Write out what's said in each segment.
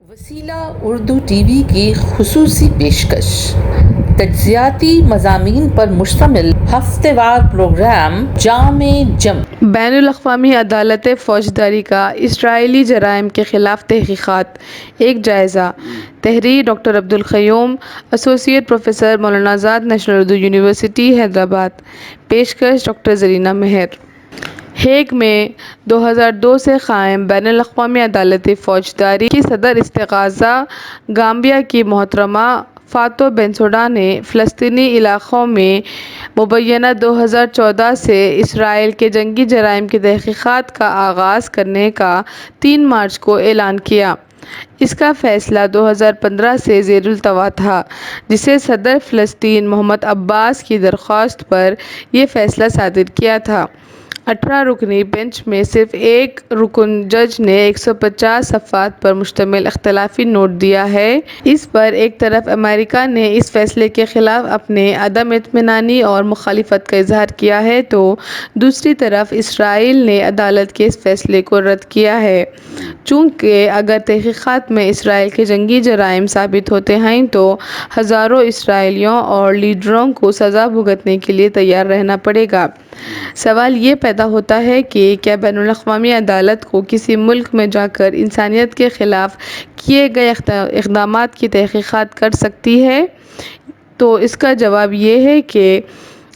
وسیلہ Urdu T V کی خصوصی پیشکش، تجزیاتی مضامین پر مشتمل ہفتہ وار پروگرام جام جم۔ بین الاقوامی عدالت فوجداری کا اسرائیلی جرائم کے خلاف تحقیقات، ایک جائزہ۔ تحریر ڈاکٹر عبدالقیوم، ایسوسی at professor, Maulana Azad national Urdu university Hyderabad. پیشکش ڈاکٹر زرینہ مہر۔ ہیگ میں 2002 سے قائم بین الاقوامی عدالت فوجداری کی صدر استغاثہ گامبیا کی محترمہ فاتو بنسوڈا نے فلسطینی علاقوں میں مبینہ 2014 سے اسرائیل کے جنگی جرائم کی تحقیقات کا آغاز کرنے کا 3 مارچ کو اعلان کیا۔ اس کا فیصلہ 2015 سے زیر التواء تھا، جسے صدر فلسطین محمود عباس کی درخواست پر یہ فیصلہ صادر کیا تھا۔ 18 رکنی بینچ میں صرف ایک رکن جج نے 150 صفحات پر مشتمل اختلافی نوٹ دیا ہے۔ اس پر ایک طرف امریکہ نے اس فیصلے کے خلاف اپنے عدم اطمینانی اور مخالفت کا اظہار کیا ہے تو دوسری طرف اسرائیل نے عدالت کے اس فیصلے کو رد کیا ہے، چونکہ اگر تحقیقات میں اسرائیل کے جنگی جرائم ثابت ہوتے ہیں تو ہزاروں اسرائیلیوں اور لیڈروں کو سزا بھگتنے کے لیے تیار رہنا پڑے گا۔ سوال یہ پیدا ہوتا ہے کہ کیا بین الاقوامی عدالت کو کسی ملک میں جا کر انسانیت کے خلاف کیے گئے اقدامات کی تحقیقات کر سکتی ہے؟ تو اس کا جواب یہ ہے کہ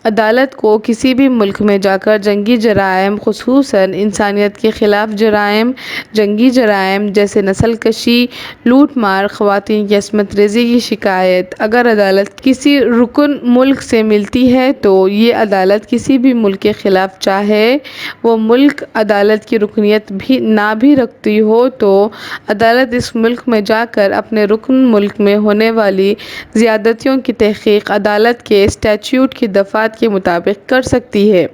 عدالت کو کسی بھی ملک میں جا کر جنگی جرائم، خصوصاً انسانیت کے خلاف جرائم، جنگی جرائم جیسے نسل کشی، لوٹ مار، خواتین کی عصمت ریزی کی شکایت اگر عدالت کسی رکن ملک سے ملتی ہے تو یہ عدالت کسی بھی ملک کے خلاف، چاہے وہ ملک عدالت کی رکنیت نہ بھی رکھتی ہو، تو عدالت اس ملک میں جا کر اپنے رکن ملک میں ہونے والی زیادتیوں کی تحقیق عدالت کے اسٹیچوٹ کی دفعات کے مطابق کر سکتی ہے۔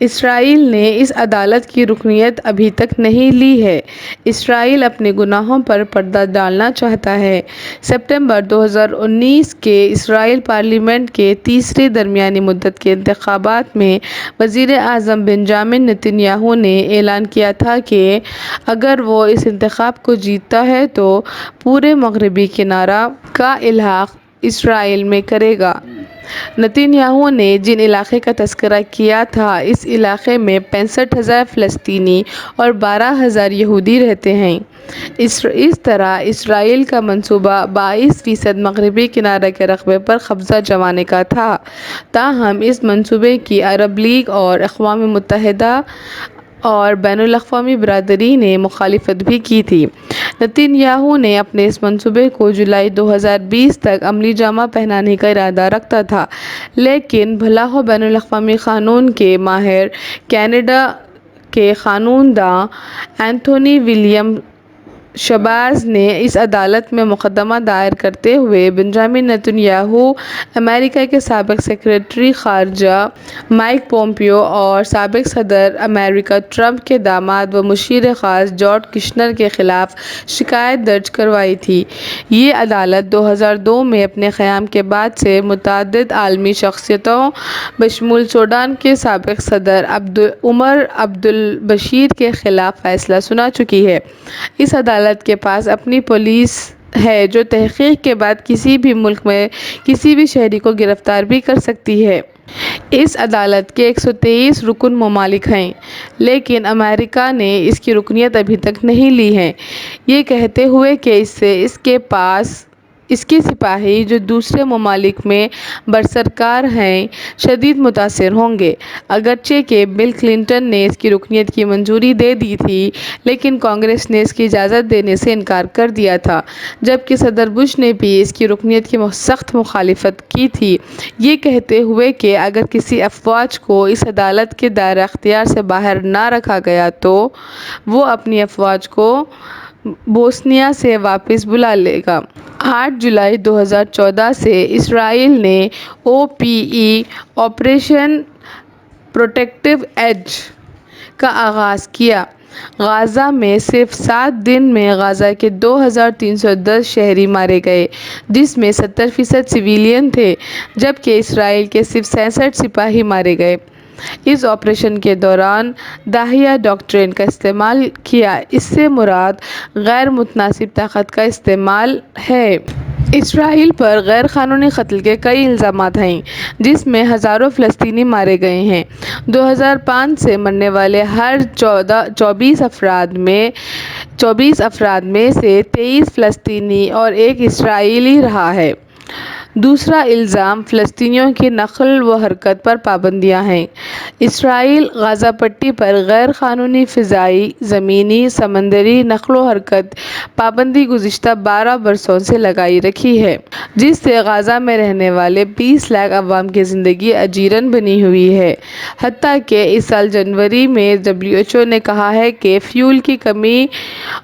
اسرائیل نے اس عدالت کی رکنیت ابھی تک نہیں لی ہے۔ اسرائیل اپنے گناہوں پر پردہ ڈالنا چاہتا ہے۔ ستمبر 2019 کے اسرائیلی پارلیمنٹ کے تیسرے درمیانی مدت کے انتخابات میں وزیر اعظم بنجامن نتن یاہو نے اعلان کیا تھا کہ اگر وہ اس انتخاب کو جیتتا ہے تو پورے مغربی کنارہ کا الحاق اسرائیل میں کرے گا۔ نتن یاہو نے جن علاقے کا تذکرہ کیا تھا، اس علاقے میں 65,000 فلسطینی اور 12,000 یہودی رہتے ہیں۔ اس طرح اسرائیل کا منصوبہ 22% مغربی کنارے کے رقبے پر قبضہ جمانے کا تھا۔ تاہم اس منصوبے کی عرب لیگ اور اقوام متحدہ اور بین الاقوامی برادری نے مخالفت بھی کی تھی۔ نتن یاہو نے اپنے اس منصوبے کو جولائی 2020 تک عملی جامہ پہنانے کا ارادہ رکھتا تھا، لیکن بھلا ہو بین الاقوامی قانون کے ماہر، کینیڈا کے قانون داں اینتھونی ولیم شباز نے اس عدالت میں مقدمہ دائر کرتے ہوئے بنجامن نتن یاہو، امریکہ کے سابق سیکریٹری خارجہ مائیک پومپیو اور سابق صدر امریکہ ٹرمپ کے داماد و مشیر خاص جارڈ کشنر کے خلاف شکایت درج کروائی تھی۔ یہ عدالت 2002 میں اپنے قیام کے بعد سے متعدد عالمی شخصیتوں بشمول سوڈان کے سابق صدر عمر عبدالبشیر کے خلاف فیصلہ سنا چکی ہے۔ اس عدالت کے پاس اپنی پولیس ہے جو تحقیق کے بعد کسی بھی ملک میں کسی بھی شہری کو گرفتار بھی کر سکتی ہے۔ اس عدالت کے 123 رکن ممالک ہیں، لیکن امریکہ نے اس کی رکنیت ابھی تک نہیں لی ہے، یہ کہتے ہوئے کہ اس سے اس کے سپاہی جو دوسرے ممالک میں برسرکار ہیں شدید متاثر ہوں گے۔ اگرچہ کہ بل کلنٹن نے اس کی رکنیت کی منظوری دے دی تھی، لیکن کانگریس نے اس کی اجازت دینے سے انکار کر دیا تھا، جبکہ صدر بش نے بھی اس کی رکنیت کی سخت مخالفت کی تھی، یہ کہتے ہوئے کہ اگر کسی افواج کو اس عدالت کے دائرہ اختیار سے باہر نہ رکھا گیا تو وہ اپنی افواج کو بوسنیا سے واپس بلا لے گا۔ 8 جولائی 2014 سے اسرائیل نے آپریشن پروٹیکٹیو ایج کا آغاز کیا۔ غزہ میں صرف 7 دن میں غزہ کے 2,310 شہری مارے گئے، جس میں 70% سویلین تھے، جبکہ اسرائیل کے صرف 66 سپاہی مارے گئے۔ اس آپریشن کے دوران داہیہ ڈاکٹرین کا استعمال کیا۔ اس سے مراد غیر متناسب طاقت کا استعمال ہے۔ اسرائیل پر غیر قانونی قتل کے کئی الزامات ہیں، جس میں ہزاروں فلسطینی مارے گئے ہیں۔ 2005 سے مرنے والے ہر 24 افراد میں سے 23 فلسطینی اور ایک اسرائیلی رہا ہے۔ دوسرا الزام فلسطینیوں کی نقل و حرکت پر پابندیاں ہیں۔ اسرائیل غزہ پٹی پر غیر قانونی فضائی، زمینی، سمندری نقل و حرکت پابندی گزشتہ 12 برسوں سے لگائی رکھی ہے، جس سے غزہ میں رہنے والے 20 لاکھ عوام کی زندگی اجیرن بنی ہوئی ہے۔ حتیٰ کہ اس سال جنوری میں WHO نے کہا ہے کہ فیول کی کمی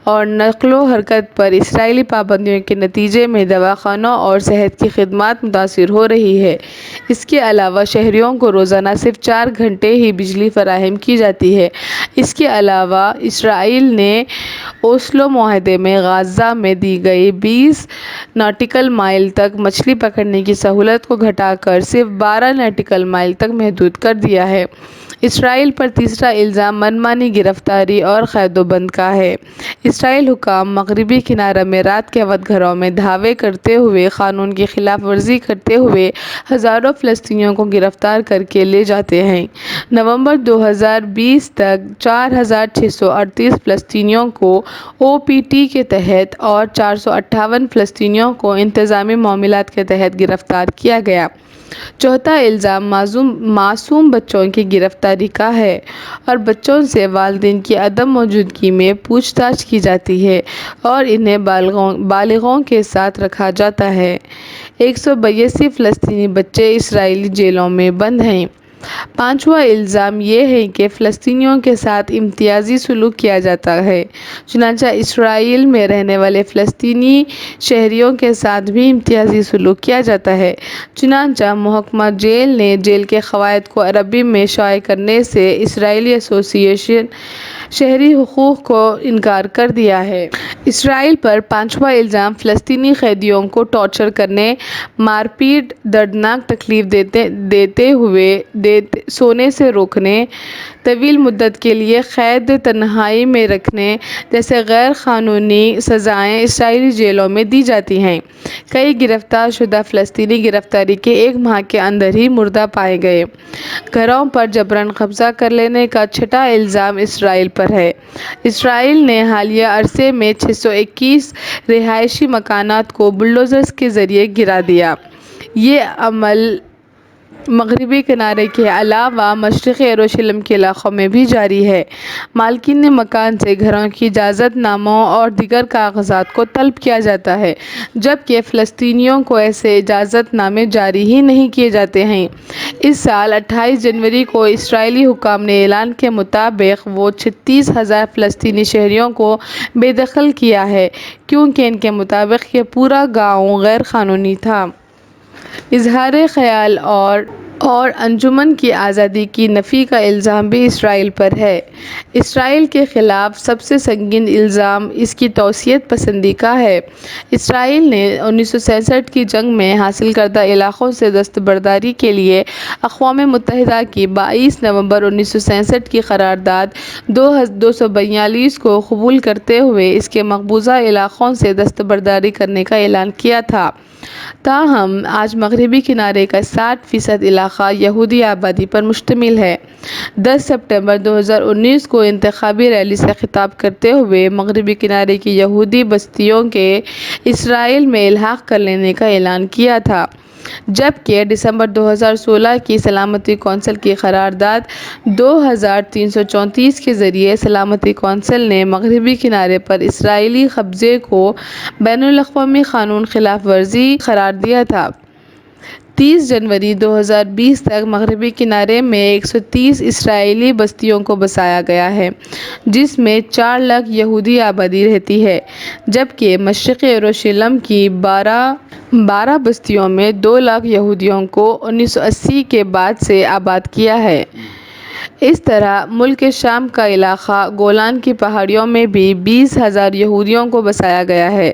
اور نقل و حرکت پر اسرائیلی پابندیوں کے نتیجے میں دواخانوں اور صحت کی خدمات متاثر ہو رہی ہیں۔ اس کے علاوہ شہریوں کو روزانہ صرف 4 گھنٹے ہی بجلی فراہم کی جاتی ہے۔ اس کے علاوہ اسرائیل نے اوسلو معاہدے میں غزہ میں دی گئی 20 ناٹیکل مائل تک مچھلی پکڑنے کی سہولت کو گھٹا کر صرف 12 ناٹیکل مائل تک محدود کر دیا ہے۔ اسرائیل پر تیسرا الزام منمانی گرفتاری اور قید و بند کا ہے۔ اسرائیلی حکام مغربی کنارے میں رات کے وقت گھروں میں دھاوے کرتے ہوئے قانون کی خلاف ورزی کرتے ہوئے ہزاروں فلسطینیوں کو گرفتار کر کے لے جاتے ہیں۔ نومبر 2020 تک 4638 فلسطینیوں کو OPT کے تحت اور 458 فلسطینیوں کو انتظامی معاملات کے تحت گرفتار کیا گیا۔ چوتھا الزام معصوم بچوں کی گرفتاری کا ہے اور بچوں سے والدین کی عدم موجودگی میں پوچھ تاچھ کی جاتی ہے اور انہیں بالغوں کے ساتھ رکھا جاتا ہے۔ 182 فلسطینی بچے اسرائیلی جیلوں میں بند ہیں۔ پانچواں الزام یہ ہے کہ فلسطینیوں کے ساتھ امتیازی سلوک کیا جاتا ہے۔ چنانچہ اسرائیل میں رہنے والے فلسطینی شہریوں کے ساتھ بھی امتیازی سلوک کیا جاتا ہے۔ چنانچہ محکمہ جیل نے جیل کے قواعد کو عربی میں شائع کرنے سے اسرائیلی ایسوسی ایشن شہری حقوق کو انکار کر دیا ہے۔ اسرائیل پر پانچواں الزام فلسطینی قیدیوں کو ٹارچر کرنے، مار پیٹ، دردناک تکلیف دیتے ہوئے سونے سے روکنے، طویل مدت کے لیے قید تنہائی میں رکھنے جیسے غیر قانونی سزائیں اسرائیلی جیلوں میں دی جاتی ہیں۔ کئی گرفتار شدہ فلسطینی گرفتاری کے 1 ماہ کے اندر ہی مردہ پائے گئے۔ گھروں پر جبراً قبضہ کر لینے کا چھٹا الزام اسرائیل پر ہے۔ اسرائیل نے حالیہ عرصے میں 621 رہائشی مکانات کو بلڈوزرز کے ذریعے گرا دیا۔ یہ عمل مغربی کنارے کے علاوہ مشرقی یروشلم کے علاقوں میں بھی جاری ہے۔ مالکین مکان سے گھروں کی اجازت ناموں اور دیگر کاغذات کو طلب کیا جاتا ہے، جبکہ فلسطینیوں کو ایسے اجازت نامے جاری ہی نہیں کیے جاتے ہیں۔ اس سال 28 جنوری کو اسرائیلی حکام نے اعلان کے مطابق وہ 36,000 فلسطینی شہریوں کو بے دخل کیا ہے، کیونکہ ان کے مطابق یہ پورا گاؤں غیر قانونی تھا۔ اظہار خیال اور انجمن کی آزادی کی نفی کا الزام بھی اسرائیل پر ہے۔ اسرائیل کے خلاف سب سے سنگین الزام اس کی توسیع پسندی کا ہے۔ اسرائیل نے 1967 کی جنگ میں حاصل کردہ علاقوں سے دستبرداری کے لیے اقوام متحدہ کی 22 نومبر 1967 کی قرارداد 242 کو قبول کرتے ہوئے اس کے مقبوضہ علاقوں سے دستبرداری کرنے کا اعلان کیا تھا۔ تاہم آج مغربی کنارے کا 60% علاقہ یہودی آبادی پر مشتمل ہے۔ 10 ستمبر 2019 کو انتخابی ریلی سے خطاب کرتے ہوئے مغربی کنارے کی یہودی بستیوں کے اسرائیل میں الحاق کر لینے کا اعلان کیا تھا، جبکہ دسمبر 2016 کی سلامتی کونسل کی قرارداد 2334 کے ذریعے سلامتی کونسل نے مغربی کنارے پر اسرائیلی قبضے کو بین الاقوامی قانون خلاف ورزی قرار دیا تھا۔ 30 جنوری 2020 تک مغربی کنارے میں 130 اسرائیلی بستیوں کو بسایا گیا ہے، جس میں 4 لاکھ یہودی آبادی رہتی ہے، جبکہ مشرقی یروشلم کی 12 بستیوں میں 2 لاکھ یہودیوں کو 1980 کے بعد سے آباد کیا ہے۔ اس طرح ملک شام کا علاقہ گولان کی پہاڑیوں میں بھی 20,000 یہودیوں کو بسایا گیا ہے،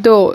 2,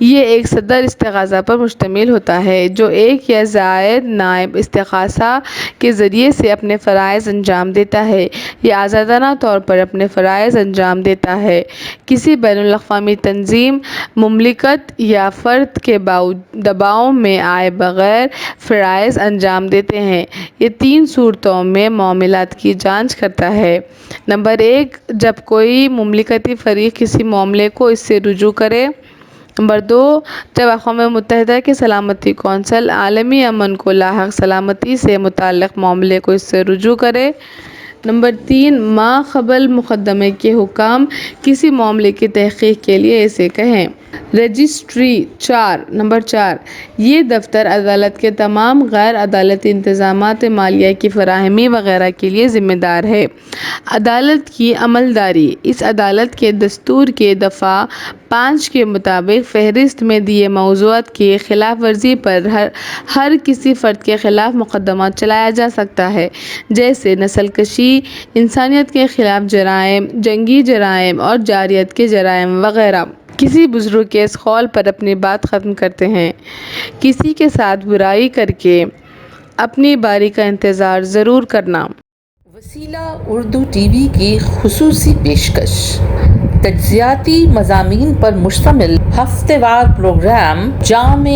یہ ایک صدر استغاثہ پر مشتمل ہوتا ہے جو ایک یا زائد نائب استغاثہ کے ذریعے سے اپنے فرائض انجام دیتا ہے یا آزادانہ طور پر اپنے فرائض انجام دیتا ہے۔ کسی بین الاقوامی تنظیم، مملکت یا فرد کے دباؤ میں آئے بغیر فرائض انجام دیتے ہیں۔ یہ 3 صورتوں میں معاملات کی جانچ کرتا ہے۔ نمبر 1، جب کوئی مملکتی فریق کسی معاملے کو اس سے رجوع کرے۔ نمبر 2، جب اقوام متحدہ کی سلامتی کونسل عالمی امن کو لاحق سلامتی سے متعلق معاملے کو اس سے رجوع کرے۔ نمبر 3، ماقبل مقدمے کے حکام کسی معاملے کی تحقیق کے لیے اسے کہیں۔ رجسٹری۔ نمبر 4، یہ دفتر عدالت کے تمام غیر عدالتی انتظامات مالیہ کی فراہمی وغیرہ کے لیے ذمہ دار ہے۔ عدالت کی عملداری۔ اس عدالت کے دستور کے دفعہ 5 کے مطابق فہرست میں دیے موضوعات کی خلاف ورزی پر ہر کسی فرد کے خلاف مقدمہ چلایا جا سکتا ہے، جیسے نسل کشی، انسانیت کے خلاف جرائم، جنگی جرائم اور جارحیت کے جرائم وغیرہ۔ کسی بزرگ کے اس قول پر اپنی بات ختم کرتے ہیں: کسی کے ساتھ برائی کر کے اپنی باری کا انتظار ضرور کرنا۔ وسیلہ اردو ٹی وی کی خصوصی پیشکش: تجزیاتی مضامین پر مشتمل ہفتہ وار پروگرام جام